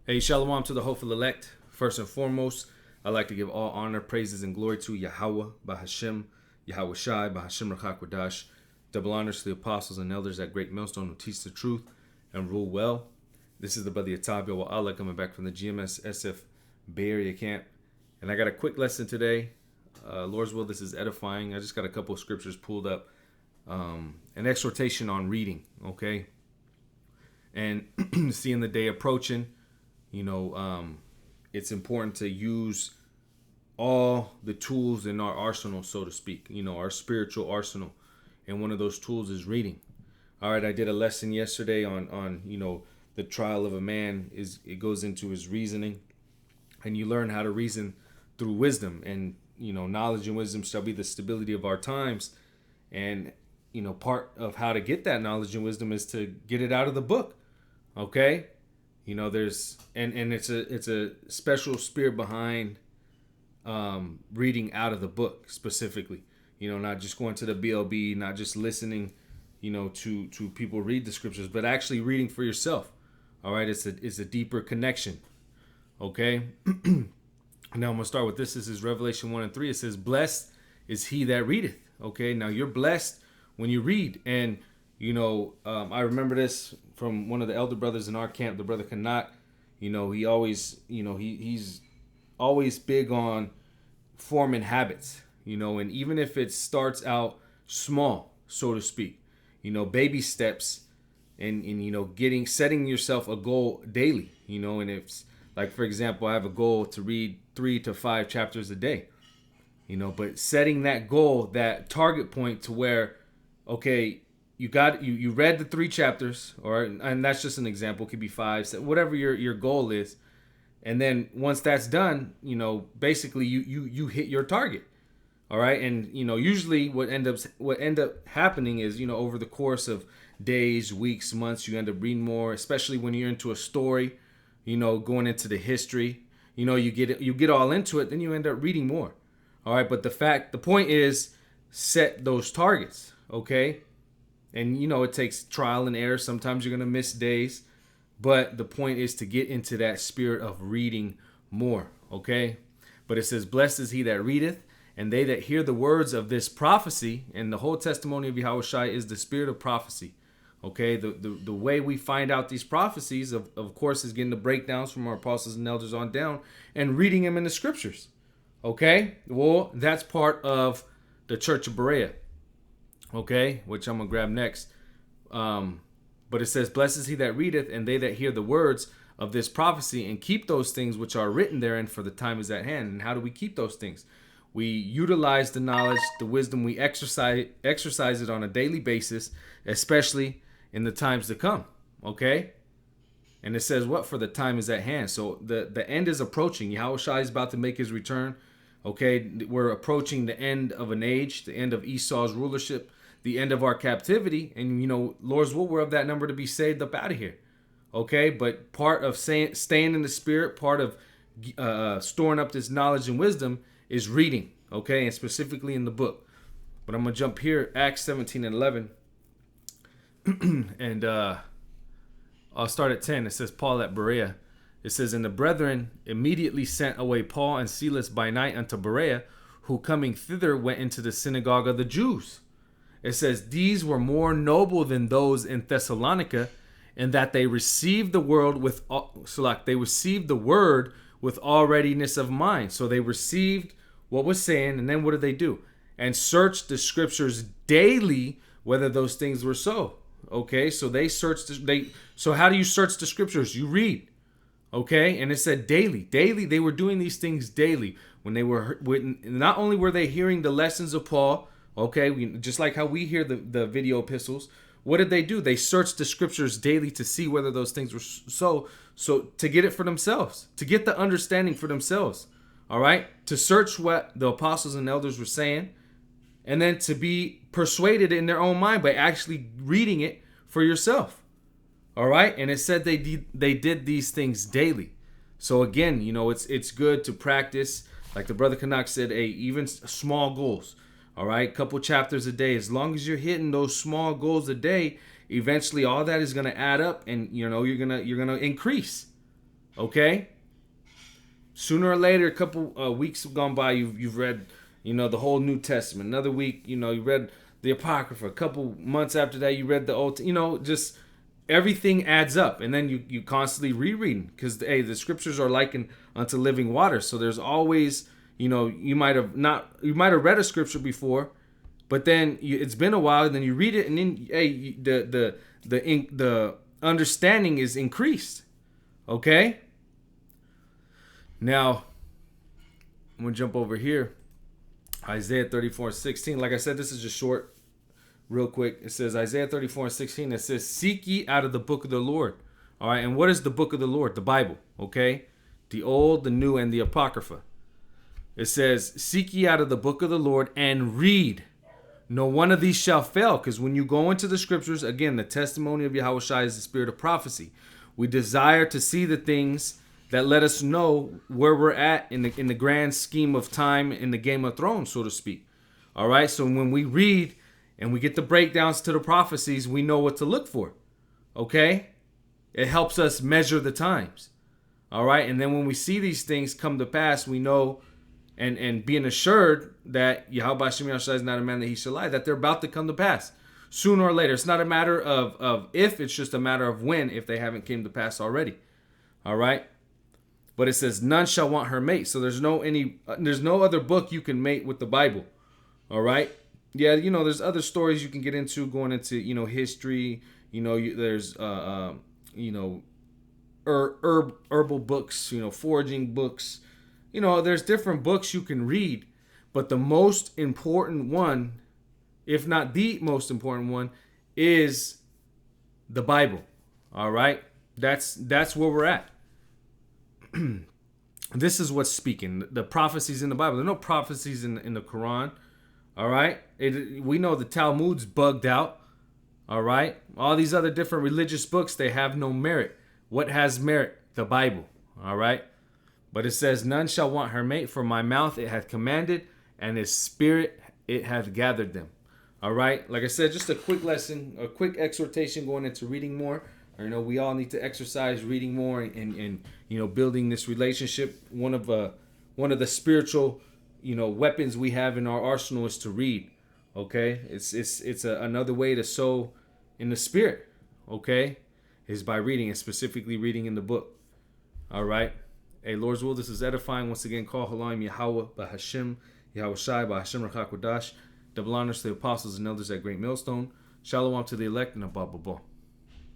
Hey, shalom to the hopeful elect. First and foremost, I'd like to give all honor, praises, and glory to Yahweh, Bahashem, Yahweh Shai, Bahashem Rachakwadash. Double honors to the apostles and elders at Great Millstone who teach the truth and rule well. This is the brother Yatabia wa Allah coming back from the GMS SF Bay Area camp. And I got a quick lesson today. Lord's will, this is edifying. I just got a couple of scriptures pulled up. An exhortation on reading, okay? And seeing the day approaching, it's important to use all the tools in our arsenal, so to speak, our spiritual arsenal. And one of those tools is reading. All right, I did a lesson yesterday on the trial of a man. It goes into his reasoning, and you learn how to reason through wisdom. And, knowledge and wisdom shall be the stability of our times. And, part of how to get that knowledge and wisdom is to get it out of the book. Okay? There's and it's a special spirit behind reading out of the book specifically. Not just going to the BLB, not just listening, to people read the scriptures, but actually reading for yourself. All right, it's a deeper connection. Okay. Now I'm gonna start with this. This is Revelation 1:3. It says, "Blessed is he that readeth." Okay. Now you're blessed when you read, and I remember this from one of the elder brothers in our camp, the brother Kanak. He always, he's always big on forming habits, and even if it starts out small, so to speak, baby steps and setting yourself a goal daily, and it's like, for example, I have a goal to read 3 to 5 chapters a day, but setting that goal, that target point to where, okay, you read the 3 chapters, and that's just an example. It could be 5, whatever your goal is, and then once that's done, basically you hit your target. All right, and usually what end up happening is over the course of days, weeks, months, you end up reading more, especially when you're into a story, going into the history, you get all into it, then you end up reading more. All right, but the point is set those targets, okay? And, it takes trial and error. Sometimes you're going to miss days. But the point is to get into that spirit of reading more, okay? But it says, "Blessed is he that readeth, and they that hear the words of this prophecy." And the whole testimony of Yahweh Shai is the spirit of prophecy, okay? The way we find out these prophecies, of course, is getting the breakdowns from our apostles and elders on down and reading them in the scriptures, okay? Well, that's part of the Church of Berea. Okay, which I'm going to grab next. But it says, "Blessed is he that readeth, and they that hear the words of this prophecy, and keep those things which are written therein, for the time is at hand." And how do we keep those things? We utilize the knowledge, the wisdom. We exercise it on a daily basis, especially in the times to come. Okay? And it says what? For the time is at hand. So the end is approaching. Yahweh Shai is about to make his return. Okay? We're approaching the end of an age, the end of Esau's rulership, the end of our captivity, and Lord's will, we're of that number to be saved up out of here. Okay, but part of staying in the spirit, part of storing up this knowledge and wisdom is reading. Okay, and specifically in the book. But I'm gonna jump here, Acts 17:11, and I'll start at 10. It says, "Paul at Berea." It says, "And the brethren immediately sent away Paul and Silas by night unto Berea, who coming thither went into the synagogue of the Jews." It says, "These were more noble than those in Thessalonica, in that they received the word with all readiness of mind." So they received what was saying, and then what did they do? And searched the scriptures daily whether those things were so. Okay, so they searched. So how do you search the scriptures? You read. Okay, and it said daily. They were doing these things daily. Not only were they hearing the lessons of Paul. Okay, just like how we hear the video epistles, what did they do? They searched the scriptures daily to see whether those things were so to get it for themselves, to get the understanding for themselves. All right, to search what the apostles and elders were saying, and then to be persuaded in their own mind by actually reading it for yourself. All right, and it said they did these things daily. So again, it's good to practice, like the brother Kanak said, even small goals. All right, couple chapters a day. As long as you're hitting those small goals a day, eventually all that is going to add up, and you're gonna increase. Okay? Sooner or later, a couple weeks have gone by, you've read, the whole New Testament. Another week, you read the Apocrypha. A couple months after that, you read the Old, just everything adds up. And then you constantly rereading because, hey, the scriptures are likened unto living water. So there's always, you might have read a scripture before, but then it's been a while, and then you read it, and then, hey, the understanding is increased. Okay? Now, I'm going to jump over here. Isaiah 34:16. Like I said, this is just short, real quick. It says, Isaiah 34:16. It says, seek ye out of the book of the Lord. All right, and what is the book of the Lord? The Bible, okay? The Old, the New, and the Apocrypha. It says, seek ye out of the book of the Lord and read. No one of these shall fail. Because when you go into the scriptures, again, the testimony of Yahushua is the spirit of prophecy. We desire to see the things that let us know where we're at in the grand scheme of time in the Game of Thrones, so to speak. All right, so when we read and we get the breakdowns to the prophecies, we know what to look for. Okay? It helps us measure the times. All right, and then when we see these things come to pass, we know and being assured that Yahweh Shem Yahshua is not a man that he shall lie, that they're about to come to pass sooner or later. It's not a matter of if, it's just a matter of when, if they haven't came to pass already. All right? But it says none shall want her mate. So there's no other book you can mate with the Bible. All right? Yeah, there's other stories you can get into going into, history. There's herbal books, foraging books. There's different books you can read, but the most important one, if not the most important one, is the Bible. All right? That's where we're at. This is what's speaking. The prophecies in the Bible. There are no prophecies in the Quran. All right? We know the Talmud's bugged out. All right? All these other different religious books, they have no merit. What has merit? The Bible. All right? But it says, none shall want her mate, for my mouth it hath commanded, and his spirit it hath gathered them. All right? Like I said, just a quick lesson, a quick exhortation going into reading more. We all need to exercise reading more and building this relationship. One of the spiritual, weapons we have in our arsenal is to read. Okay? It's another way to sow in the spirit. Okay? Is by reading, and specifically reading in the book. All right? Hey, Lord's will, this is edifying. Once again, call Halayim Yahweh, Bahashim, Yahweh Shai, Bahashim Rakakwadash. Double honors to the apostles and elders at Great Millstone. Shalom to the elect, and Abba Baba.